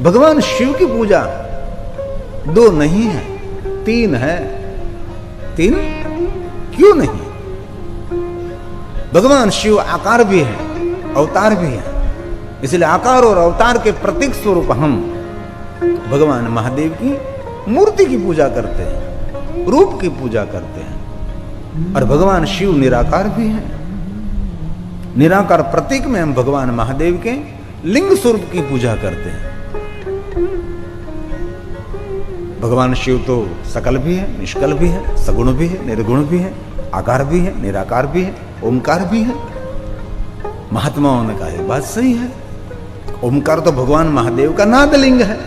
भगवान शिव की पूजा दो नहीं है, तीन है। तीन क्यों नहीं? भगवान शिव आकार भी है, अवतार भी है। इसलिए आकार और अवतार के प्रतीक स्वरूप हम भगवान महादेव की मूर्ति की पूजा करते हैं, रूप की पूजा करते हैं। और भगवान शिव निराकार भी है। निराकार प्रतीक में हम भगवान महादेव के लिंग स्वरूप की पूजा करते हैं। भगवान शिव तो सकल भी है, निष्कल भी है, सगुण भी है, निर्गुण भी है, आकार भी है, निराकार भी है, ओमकार भी है। महात्माओं ने कहा ये बात सही है। ओमकार तो भगवान महादेव का नादलिंग है।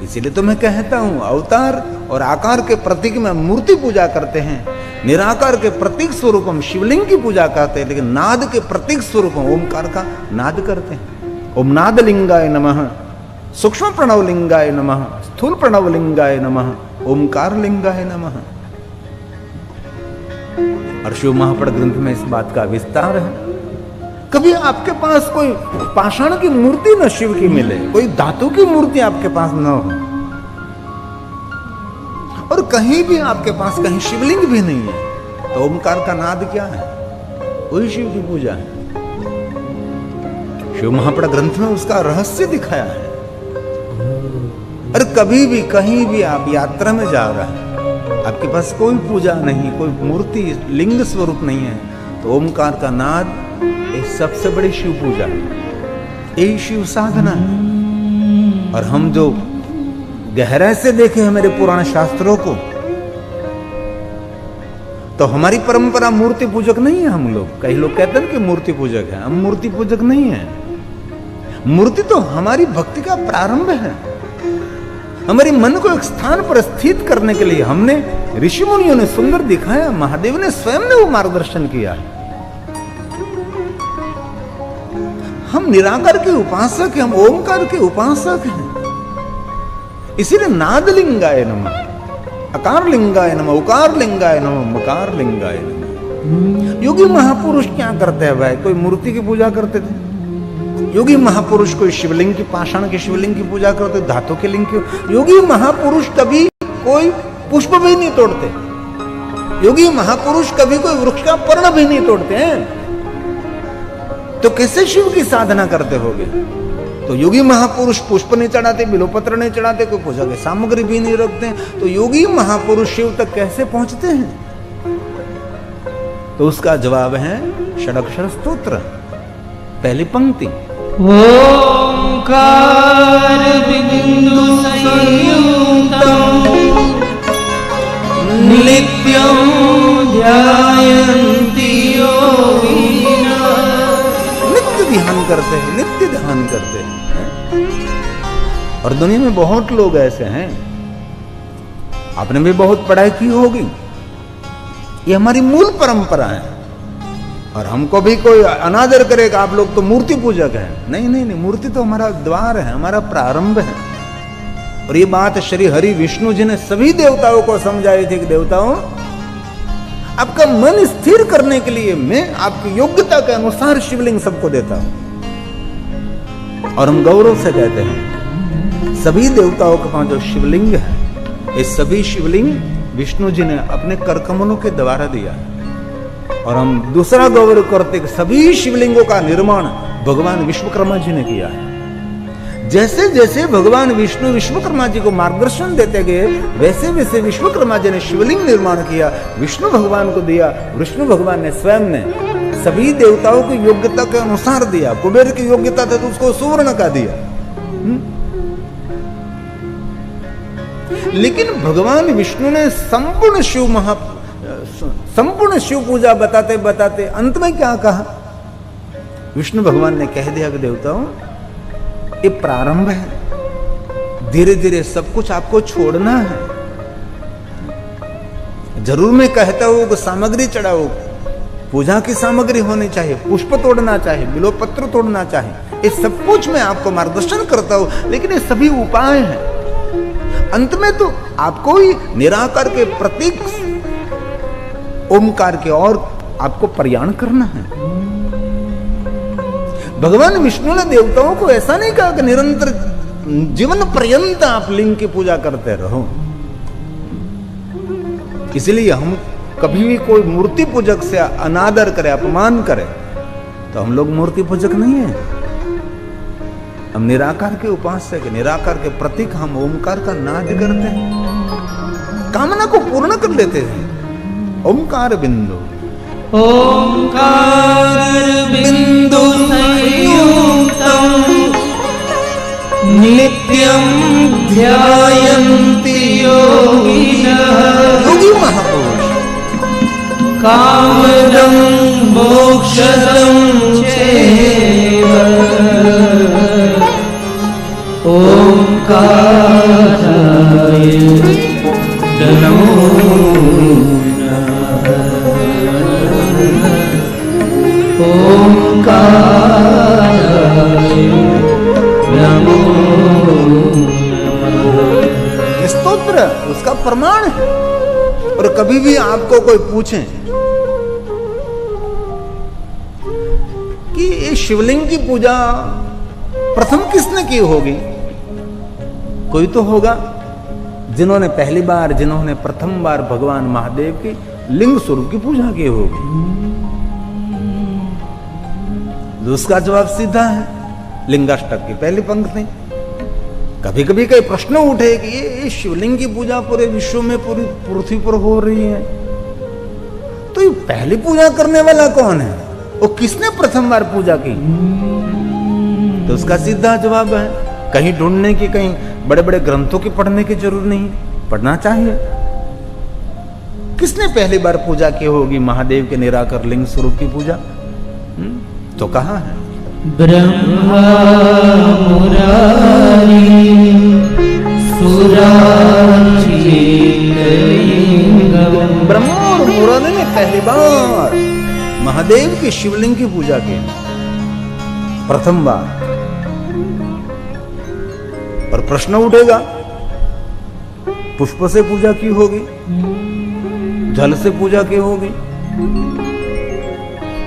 इसीलिए तो मैं कहता हूं अवतार और आकार के प्रतीक में मूर्ति पूजा करते हैं, निराकार के प्रतीक स्वरूप हम शिवलिंग की पूजा करते हैं, लेकिन नाद के प्रतीक स्वरूप हम ओमकार का नाद करते हैं। ओम नाद लिंगाय नमः, सूक्ष्म प्रणव लिंगाय नमः, स्थूल प्रणव लिंगाय नमः, ओमकार लिंगाय नमः। और शिव महापड़ ग्रंथ में इस बात का विस्तार है। कभी आपके पास कोई पाषाण की मूर्ति न शिव की मिले, कोई धातु की मूर्ति आपके पास न हो, और कहीं भी आपके पास कहीं शिवलिंग भी नहीं है, तो ओमकार का नाद क्या है? वही शिव की पूजा है। शिव महापड़ ग्रंथ में उसका रहस्य दिखाया है। और कभी भी कहीं भी आप यात्रा में जा रहे हैं, आपके पास कोई पूजा नहीं, कोई मूर्ति लिंग स्वरूप नहीं है, तो ओमकार का नाद ये सबसे बड़ी शिव पूजा है, यही शिव साधना है। और हम जो गहराई से देखे हैं मेरे पुराण शास्त्रों को, तो हमारी परंपरा मूर्ति पूजक नहीं है। हम लोग, कई लोग कहते हैं कि मूर्ति पूजक है, हम मूर्ति पूजक नहीं है। मूर्ति तो हमारी भक्ति का प्रारंभ है। हमारी मन को एक स्थान पर स्थित करने के लिए हमने ऋषि मुनियों ने सुंदर दिखाया, महादेव ने स्वयं ने वो मार्गदर्शन किया। हम निराकार के उपासक हैं, हम ओमकार के उपासक हैं। इसीलिए नाद लिंगाय नमः, अकार लिंगाय नमः, उकार लिंगाय नमः, मकार लिंगाय नमः। योगी महापुरुष क्या करते हैं भाई? कोई मूर्ति की पूजा करते थे? योगी महापुरुष कोई शिवलिंग की, पाषाण के शिवलिंग की पूजा करते, धातु के लिंग की? योगी महापुरुष कभी कोई पुष्प भी नहीं तोड़ते। योगी महापुरुष कभी कोई वृक्ष का पर्ण भी नहीं तोड़ते हैं। तो कैसे शिव की साधना करते होगे? तो योगी महापुरुष पुष्प नहीं चढ़ाते, बिलोपत्र नहीं चढ़ाते, कोई पूजा की सामग्री भी नहीं रखते, तो योगी महापुरुष शिव तक कैसे पहुंचते हैं? तो उसका जवाब है षडक्षर स्तोत्र, पहली पंक्ति। ओंकार बिंदु संयुक्तम नित्यं ध्यायन्ति योगिनः। नित्य ध्यान करते हैं, नित्य ध्यान करते हैं। और दुनिया में बहुत लोग ऐसे हैं, आपने भी बहुत पढ़ाई की होगी, ये हमारी मूल परंपरा है। और हमको भी कोई अनादर करेगा, आप लोग तो मूर्ति पूजक है। नहीं नहीं नहीं, मूर्ति तो हमारा द्वार है, हमारा प्रारंभ है। और ये बात श्री हरि विष्णु जी ने सभी देवताओं को समझाई थी कि देवताओं, आपका मन स्थिर करने के लिए मैं आपकी योग्यता के अनुसार शिवलिंग सबको देता हूं। और हम गौरव से कहते हैं सभी देवताओं के पास जो शिवलिंग है, ये सभी शिवलिंग विष्णु जी ने अपने करकमलों के द्वारा दिया है। और हम दूसरा गौरव करते कि सभी शिवलिंगों का निर्माण भगवान विश्वकर्मा जी ने किया है। जैसे जैसे भगवान विष्णु विश्वकर्मा जी को मार्गदर्शन देते गए, वैसे वैसे विश्वकर्मा जी ने शिवलिंग निर्माण किया, विष्णु भगवान को दिया। विष्णु भगवान ने स्वयं ने सभी देवताओं की योग्यता के अनुसार दिया। कुबेर की योग्यता थी तो उसको सुवर्ण का दिया। लेकिन भगवान विष्णु ने संपूर्ण शिव पूजा बताते बताते अंत में क्या कहा? विष्णु भगवान ने कह दिया कि देवताओं, ये प्रारंभ है, धीरे धीरे सब कुछ आपको छोड़ना है। जरूर मैं कहता हूं कि सामग्री चढ़ाओ, पूजा की सामग्री होनी चाहिए, पुष्प तोड़ना चाहिए, बिलोपत्र तोड़ना चाहिए, ये सब कुछ मैं आपको मार्गदर्शन करता हूं। लेकिन ये सभी उपाय हैं, अंत में तो आपको ही निराकार के प्रतीक ओमकार के और आपको प्रयाण करना है। भगवान विष्णु ने देवताओं को ऐसा नहीं कहा कि निरंतर जीवन पर्यंत आप लिंग की पूजा करते रहो। इसलिए हम कभी भी कोई मूर्ति पूजक से अनादर करे, अपमान करे, तो हम लोग मूर्ति पूजक नहीं है। हम निराकार के उपासक, निराकार के प्रतीक, हम ओमकार का नाद करते हैं, कामना को पूर्ण कर लेते हैं। ओमकार बिंदु, ओंकार बिंदु संयुक्तम् नित्यं ध्यायन्ति योगिनः योगी महापुरुष कामदं मोक्षदं चैव ओंकाराय नमो स्तोत्र उसका प्रमाण है। और कभी भी आपको कोई पूछे कि ये शिवलिंग की पूजा प्रथम किसने की होगी, कोई तो होगा जिन्होंने पहली बार, जिन्होंने प्रथम बार भगवान महादेव की लिंग स्वरूप की पूजा की होगी। उसका जवाब सीधा है, लिंगाष्टक की पहली पंक्ति। कभी कभी कई प्रश्न उठे कि ये शिवलिंग की पूजा पूरे विश्व में, पूरी पृथ्वी पर हो रही है, तो ये पहली पूजा करने वाला कौन है, वो किसने प्रथम बार पूजा की? तो उसका सीधा जवाब है, कहीं ढूंढने की, कहीं बड़े बड़े ग्रंथों की पढ़ने की जरूरत नहीं, पढ़ना चाहिए। किसने पहली बार पूजा की होगी महादेव के निराकार लिंग स्वरूप की पूजा? तो कहा है, ब्रह्मा मुरारी सुराचितलिंगम्। ब्रह्मा और मुरारी ने पहली बार महादेव की शिवलिंग की पूजा की, प्रथम बार। और प्रश्न उठेगा, पुष्प से पूजा की होगी, जल से पूजा की होगी,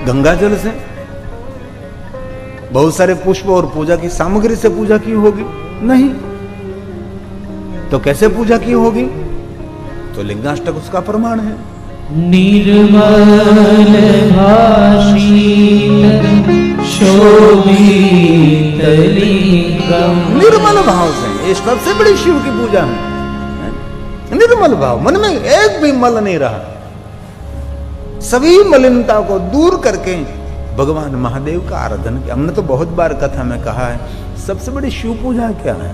गंगा जल से, बहुत सारे पुष्प और पूजा की सामग्री से पूजा की होगी? नहीं। तो कैसे पूजा की होगी? तो लिंगाष्टक उसका प्रमाण है। निर्मल भाषित शोभित लिंगम्। निर्मल भाव से, ये सबसे बड़ी शिव की पूजा है। निर्मल भाव, मन में एक भी मल नहीं रहा, सभी मलिनता को दूर करके भगवान महादेव का आराधन किया। हमने तो बहुत बार कथा में कहा है, सबसे बड़ी शिव पूजा क्या है?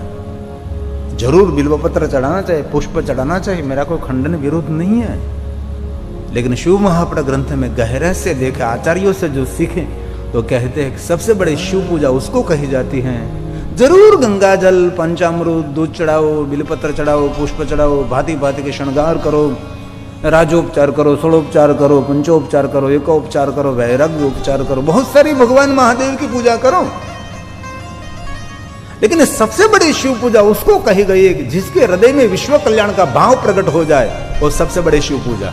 जरूर बिल्वपत्र चढ़ाना चाहिए, पुष्प चढ़ाना चाहिए, मेरा कोई खंडन विरोध नहीं है। लेकिन शिव महापड़ ग्रंथ में गहरे से देखे, आचार्यों से जो सीखे, तो कहते हैं कि सबसे बड़ी शिव पूजा उसको कही जाती है। जरूर गंगा जल, पंचामृत, दूध चढ़ाओ, बिल्वपत्र चढ़ाओ, पुष्प चढ़ाओ, भांति भांति के श्रृंगार करो, राजोपचार करो, षोडोपचार करो, पंचोपचार करो, एकोपचार करो, वैराग्य उपचार करो, बहुत सारी भगवान महादेव की पूजा करो। लेकिन सबसे बड़ी शिव पूजा उसको कही गई है कि जिसके हृदय में विश्व कल्याण का भाव प्रकट हो जाए, वो सबसे बड़ी शिव पूजा।